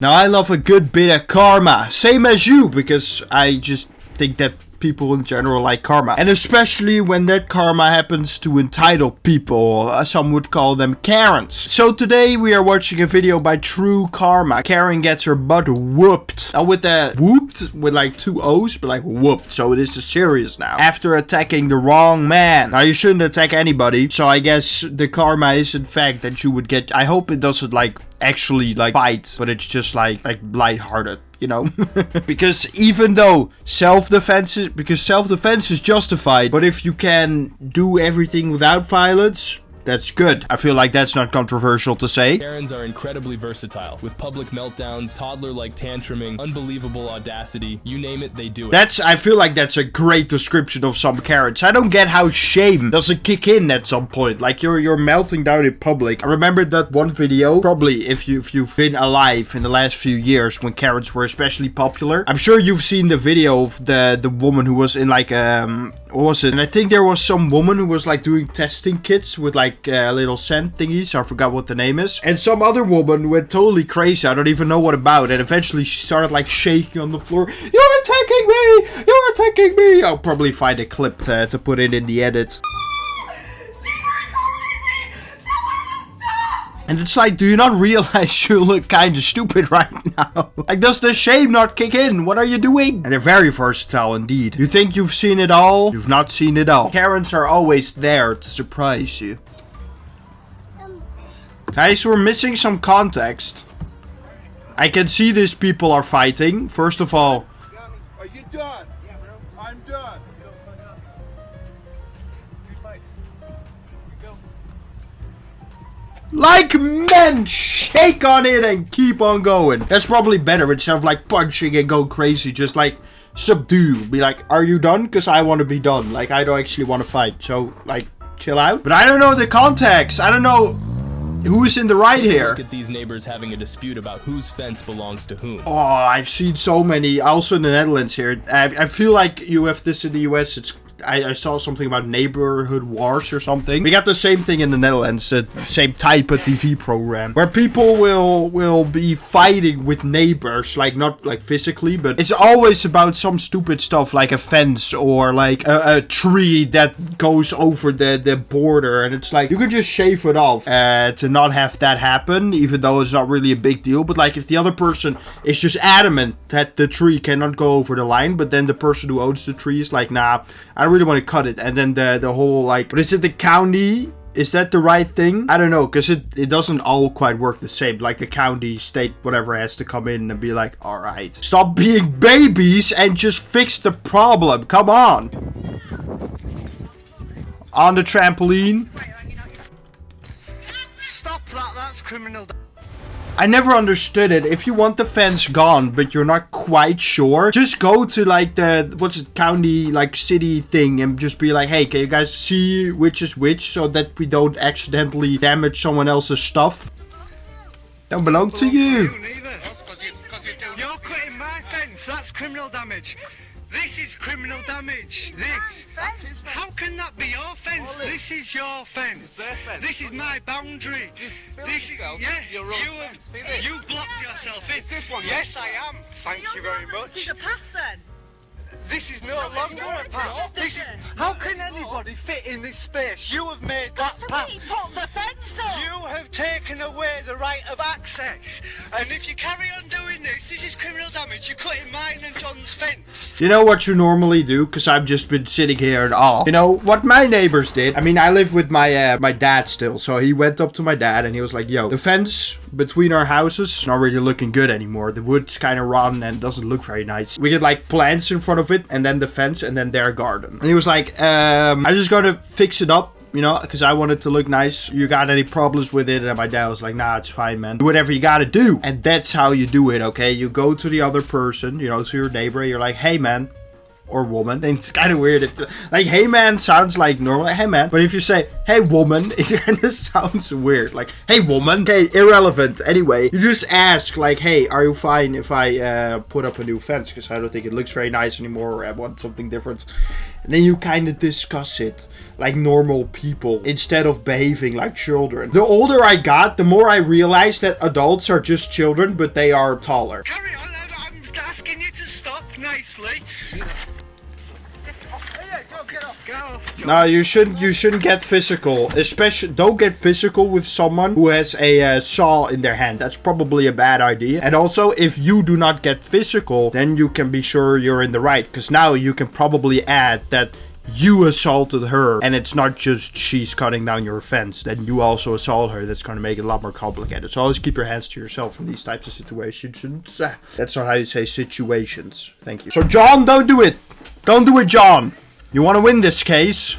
Now I love a good bit of karma, same as you, because I just think that people in general like karma. And especially when that karma happens to entitled people. Some would call them Karens. So today we are watching a video by True Karma. Karen gets her butt whooped. Not with the whooped with like 2 O's, but like whooped. So this is serious now. After attacking the wrong man. Now you shouldn't attack anybody. So I guess the karma is in fact that you would get... I hope it doesn't like actually like bite, but it's just like lighthearted, you know. Because even though self-defense is justified, but if you can do everything without violence, that's good. I feel like that's not controversial to say. Karens are incredibly versatile, with public meltdowns, toddler-like tantruming, unbelievable audacity, you name it, they do it. I feel like that's a great description of some Karens. I don't get how shame doesn't kick in at some point. Like you're melting down in public. I remember that one video, probably if you've been alive in the last few years when Karens were especially popular. I'm sure you've seen the video of the woman who was in like what was it? And I think there was some woman who was like doing testing kits with like little scent thingies. I forgot what the name is. And some other woman went totally crazy. I don't even know what about. And eventually she started like shaking on the floor. You're attacking me! You're attacking me! I'll probably find a clip to put in the edit. And it's like, do you not realize you look kind of stupid right now? Like, does the shame not kick in? What are you doing? And they're very versatile indeed. You think you've seen it all? You've not seen it all. Karens are always there to surprise you. Guys, we're missing some context. I can see these people are fighting. First of all... Are you done? Yeah, bro. I'm done. Let's go. You fight. You go. Like men, shake on it and keep on going. That's probably better instead of like punching and go crazy. Just like subdue. Be like, are you done? Because I want to be done. Like, I don't actually want to fight. So, like, chill out. But I don't know the context. I don't know who's in the right here. Look at these neighbors having a dispute about whose fence belongs to whom. Oh, I've seen so many. Also in the Netherlands here. I feel like you have this in the US. I saw something about neighborhood wars or something. We got the same thing in the Netherlands, the same type of TV program, where people will be fighting with neighbors, like not like physically, but it's always about some stupid stuff like a fence or like a tree that goes over the border, and it's like you can just shave it off to not have that happen, even though it's not really a big deal. But like if the other person is just adamant that the tree cannot go over the line, but then the person who owns the tree is like, nah, I really want to cut it, and then the whole like, but is it the county? Is that the right thing? I don't know, because it doesn't all quite work the same. Like the county, state, whatever has to come in and be like, all right, stop being babies and just fix the problem. Come on. On the trampoline. Stop that. That's criminal. I never understood it. If you want the fence gone, but you're not quite sure, just go to like the, what's it, county, like city thing, and just be like, hey, can you guys see which is which so that we don't accidentally damage someone else's stuff? Don't belong to you. You're cutting my fence. That's criminal damage. This is criminal damage. This. How can that be your fence? This is your fence. This is my boundary. This is you blocked yourself in. This one. Yes, I am. Thank you very much. This is a path then. This is no longer a path. This is. How can anybody fit in this space? You have made that path. Somebody put the fence up. You have taken away the right of access. And if you carry on doing this is criminal damage. You're cutting mine and John's fence. You know what you normally do? Because I've just been sitting here in awe. You know, what my neighbors did. I mean, I live with my my dad still. So he went up to my dad and he was like, yo, the fence between our houses not really looking good anymore. The wood's kind of rotten and doesn't look very nice. We get like plants in front of it, and then the fence, and then their garden. And he was like, I'm just gonna fix it up, you know, because I want it to look nice. You got any problems with it? And my dad was like, nah, it's fine, man. Do whatever you gotta do. And that's how you do it, okay? You go to the other person, you know, to your neighbor. You're like, hey, man, or woman, then it's kind of weird. If like, hey man sounds like normal, like, hey man. But if you say, hey woman, it kind of sounds weird. Like, hey woman. Okay, irrelevant. Anyway, you just ask, like, hey, are you fine if I put up a new fence? Because I don't think it looks very nice anymore, or I want something different. And then you kind of discuss it like normal people instead of behaving like children. The older I got, the more I realized that adults are just children, but they are taller. Carry on, I'm asking you to stop nicely. No, you shouldn't get physical. Especially, don't get physical with someone who has a saw in their hand. That's probably a bad idea. And also, if you do not get physical, then you can be sure you're in the right. Because now you can probably add that you assaulted her, and it's not just she's cutting down your fence. Then you also assault her. That's going to make it a lot more complicated. So always keep your hands to yourself in these types of situations. That's not how you say situations. Thank you. So John, don't do it. Don't do it, John. You want to win this case,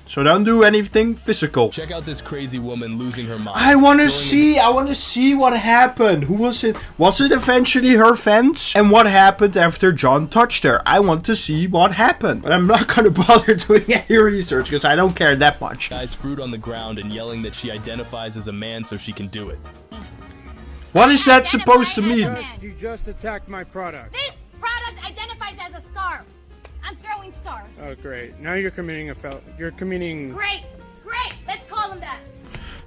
so don't do anything physical. Check out this crazy woman losing her mind. I want to see what happened. Who was it? Was it eventually her fence? And what happened after John touched her? I want to see what happened. But I'm not going to bother doing any research because I don't care that much. Guy's fruit on the ground and yelling that she identifies as a man so she can do it. What is that supposed to mean? You just attacked my product. This product identifies as a star. I'm throwing stars. Oh, great. Now you're committing You're committing... Great. Let's call him that.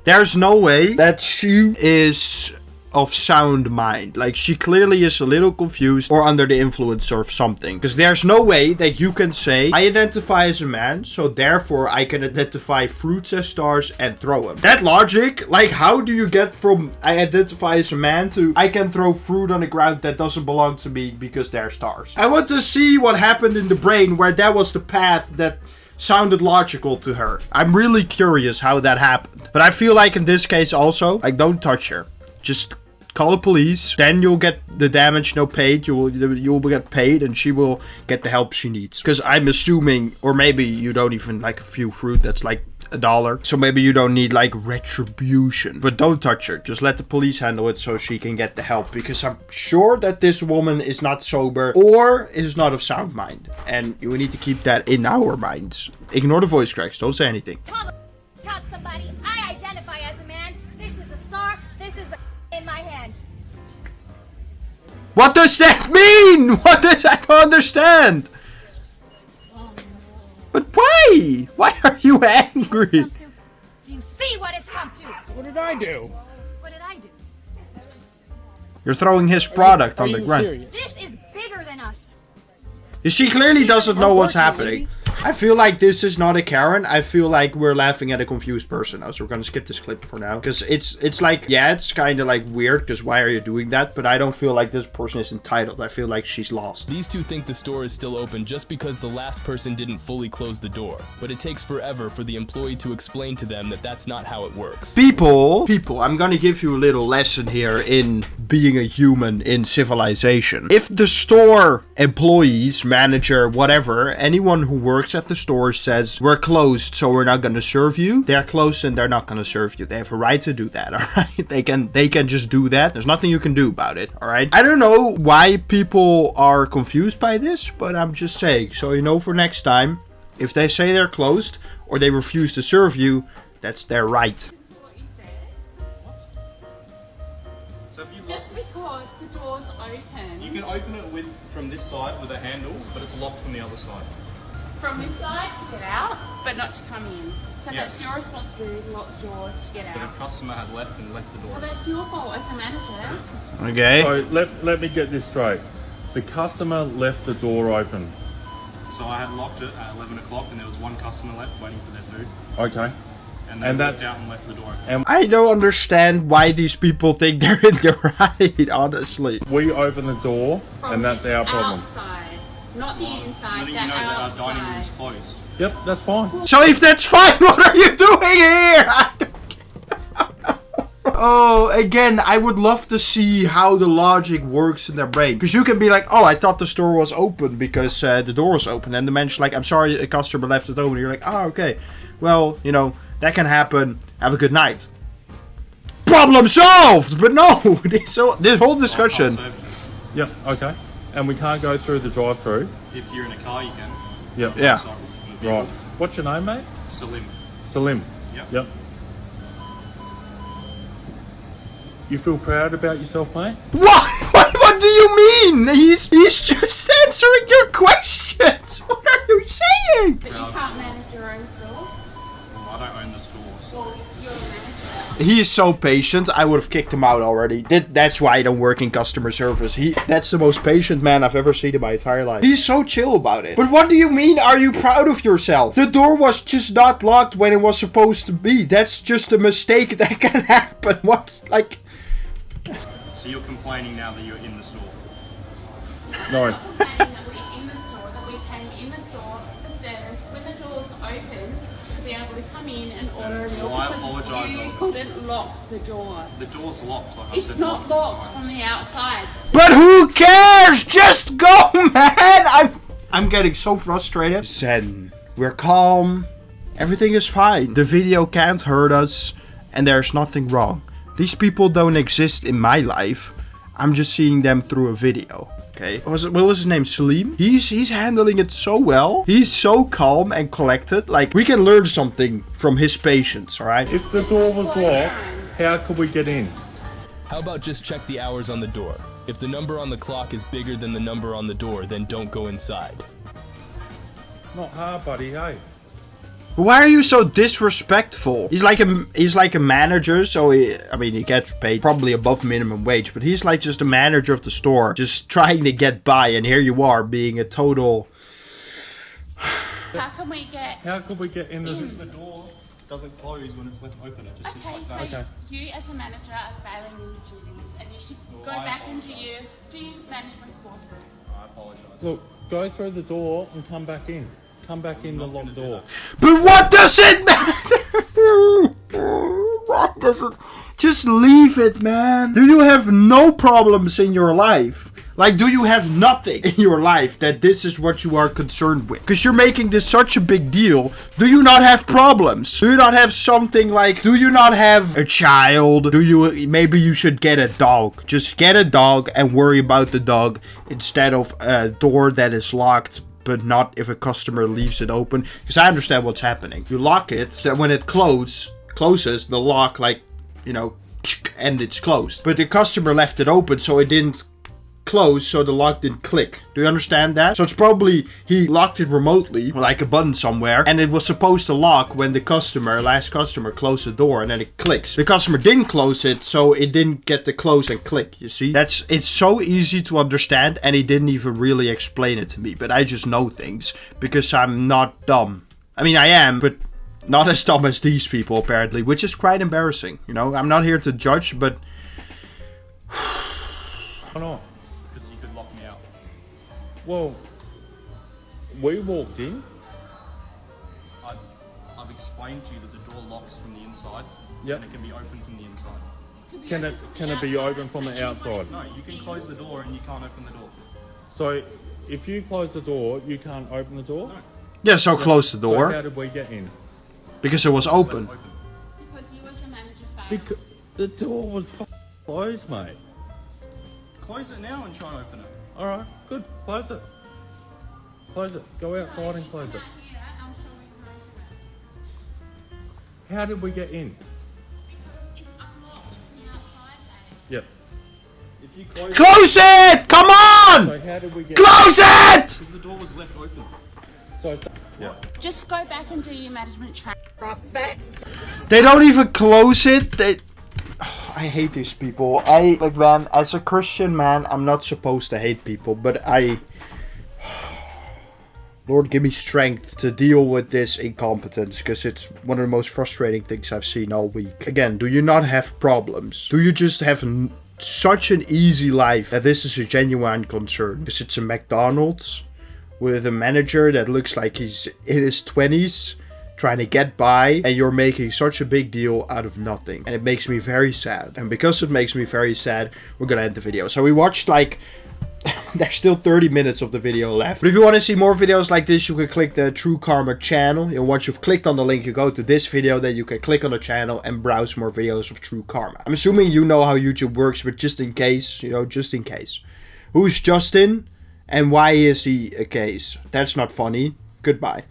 There's no way that she is of sound mind. Like, she clearly is a little confused or under the influence of something. Because there's no way that you can say, I identify as a man, so therefore I can identify fruits as stars and throw them. That logic, like, how do you get from I identify as a man to I can throw fruit on the ground that doesn't belong to me because they're stars? I want to see what happened in the brain where that was the path that sounded logical to her. I'm really curious how that happened. But I feel like in this case also, like, don't touch her. Just call the police. Then you'll get the damage paid. You'll get paid, and she will get the help she needs. Because I'm assuming, or maybe you don't even like a few fruit. That's like $1. So maybe you don't need like retribution. But don't touch her. Just let the police handle it so she can get the help. Because I'm sure that this woman is not sober or is not of sound mind. And we need to keep that in our minds. Ignore the voice cracks. Don't say anything. Call somebody. I identify as a man. This is a star. This is in my hand. What does that mean? What does I don't understand? But why? Why are you angry? Do you see what it's come to? What did I do? What did I do? You're throwing his product on the ground. Serious? This is bigger than us. She clearly doesn't know what's happening. I feel like this is not a Karen. I feel like we're laughing at a confused person now. So we're gonna skip this clip for now. Because it's like, yeah, it's kind of like weird. Because why are you doing that? But I don't feel like this person is entitled. I feel like she's lost. These two think the store is still open just because the last person didn't fully close the door. But it takes forever for the employee to explain to them that that's not how it works. People, I'm gonna give you a little lesson here in being a human in civilization. If the store employees, manager, whatever, anyone who works at the store says, we're closed, so we're not gonna serve you, they're closed and they're not gonna serve you. They have a right to do that, alright? They can just do that. There's nothing you can do about it, alright? I don't know why people are confused by this, but I'm just saying, so you know for next time, if they say they're closed or they refuse to serve you, that's their right. Just because the door's open. You can open it from this side with a handle, but it's locked from the other side. From this side to get out, but not to come in. So Yes. that's your responsibility to lock the door to get But out. a customer had left the door. Well, that's your fault as a manager. Okay. So let me get this straight. The customer left the door open. So I had locked it at 11 o'clock and there was one customer left waiting for their food. Okay. And they And walked that's- out and left the door open. I don't understand why these people think they're in the right, honestly. We open the door, From and that's the our problem. outside, not the inside, Letting the you know that our dining outside. room's closed. Yep, that's fine. So if that's fine, what are you doing here? I don't care. Oh, again, I would love to see how the logic works in their brain. Because you can be like, oh, I thought the store was open because the door was open. And the manager's like, I'm sorry, a customer left it open. And you're like, oh, okay. Well, you know, that can happen. Have a good night. Problem solved! But no, this whole discussion. So Yep, okay. And we can't go through the drive-through. If you're in a car, you can. Yep. Yeah. Sorry, in the Right. vehicle. What's your name, mate? Salim. Salim. Yep. Yep. You feel proud about yourself, mate? What do you mean? He's just answering your questions. What are you saying? But you can't manage your own store. Well, I don't own the store, so Well, you're a manager. He is so patient. I would have kicked him out already. That's why I don't work in customer service. That's the most patient man I've ever seen in my entire life. He's so chill about it. But what do you mean? Are you proud of yourself? The door was just not locked when it was supposed to be. That's just a mistake that can happen. What's like? So you're complaining now that you're in the store? No. Saying that we're in the store, that we came in the store for service when the doors open to be able to come in and order a meal Well, I because apologise. you couldn't lock the door. The door's locked. Like I It's said not multiple locked times. from the outside. But who cares? Just go, man. I'm getting so frustrated. Zen. We're calm. Everything is fine. The video can't hurt us, and there's nothing wrong. These people don't exist in my life. I'm just seeing them through a video. Okay. What was his name? Salim? He's handling it so well. He's so calm and collected. Like, we can learn something from his patience, alright? If the door was locked, how could we get in? How about just check the hours on the door? If the number on the clock is bigger than the number on the door, then don't go inside. Not hard, buddy, hey. Why are you so disrespectful? He's like a manager, so he gets paid probably above minimum wage, but he's like just a manager of the store, just trying to get by, and here you are being a total. How can we get... How could we get in the... The door doesn't close when it's left open. It just sits Okay, like so that. Okay. you as a manager are failing in your duties and you should go I back into your management courses. I apologise. Look, go through the door and come back in. Come back in the locked door. But what does it matter? What does it? Just leave it, man. Do you have no problems in your life? Like, do you have nothing in your life that this is what you are concerned with? Because you're making this such a big deal. Do you not have problems? Do you not have something like, do you not have a child? Maybe you should get a dog. Just get a dog and worry about the dog instead of a door that is locked, but not if a customer leaves it open. Because I understand what's happening. You lock it, so that when it closes, the lock, like, you know, and it's closed. But the customer left it open, so it didn't close, so the lock didn't click. Do you understand that? So it's probably he locked it remotely, like a button somewhere, and it was supposed to lock when the last customer closed the door, and then it clicks. The customer didn't close it, so it didn't get to close and click. You see? It's so easy to understand, and he didn't even really explain it to me, but I just know things because I'm not dumb. I mean, I am, but not as dumb as these people apparently, which is quite embarrassing. You know, I'm not here to judge, but Why not? Because you could lock me out. Well, we walked in. I've explained to you that the door locks from the inside. Yep. And it can be opened from the inside. Can it be open from the outside? No, you can close the door and you can't open the door. So, if you close the door, you can't open the door? yeah, so close the So how door did we get in? because it was open. Open. Because you as a manager failed. Because the door was closed, mate. Close it now and try and open it. Alright, good. Close it. Close it. Go outside and close it. Here, I'm sure we can open it. How did we get in? Because it's unlocked from the outside, mate. Yep. If you close Close it! Come on! So how did we get Close it! because the door was left open. So yeah. Just go back and do your management training. They don't even close it. I hate these people. Man, as a Christian man, I'm not supposed to hate people, but Lord, give me strength to deal with this incompetence, because it's one of the most frustrating things I've seen all week. Again, do you not have problems? Do you just have such an easy life that this is a genuine concern? Because it's a McDonald's with a manager that looks like he's in his 20s, trying to get by, and you're making such a big deal out of nothing. And it makes me very sad. And because it makes me very sad, we're gonna end the video. So we watched like there's still 30 minutes of the video left. But if you want to see more videos like this, you can click the True Karma channel. And once you've clicked on the link, you go to this video, then you can click on the channel and browse more videos of True Karma. I'm assuming you know how YouTube works, but just in case, just in case. Who's Justin? And why is he a case? That's not funny. Goodbye.